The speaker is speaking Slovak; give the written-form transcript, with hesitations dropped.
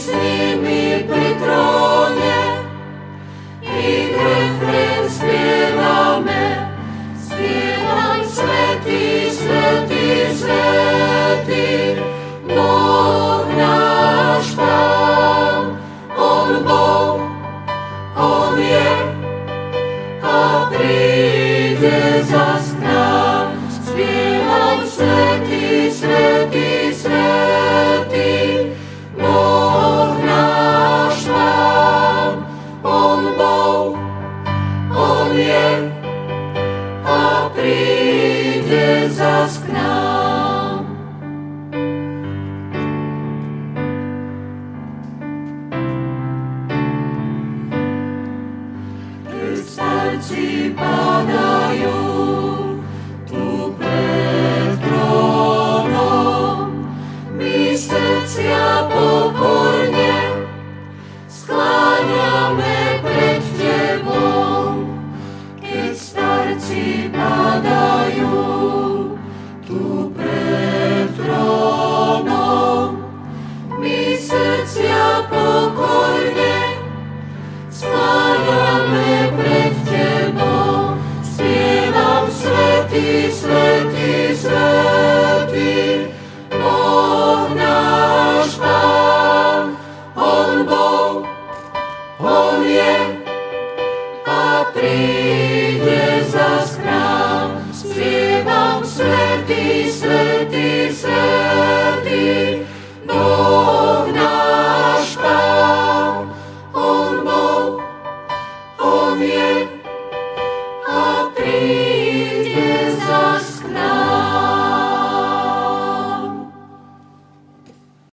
s nimi pri tróne, ich refrén spievame, spievam svätý, svätý, svätý, Boh náš Pán. On bol, on je a príde zas k nám. Spievam svätý, svätý, svätý, Boh náš Pán. On bol, on je a príde zas k nám. Keď starci padajú tu pred trónom, my srdcia pokorne skláňame pred Tebou. Keď starci padajú tu pred trónom, my srdcia pokorne skláňame pred Tebou. Spievam svätý, svätý, svätý,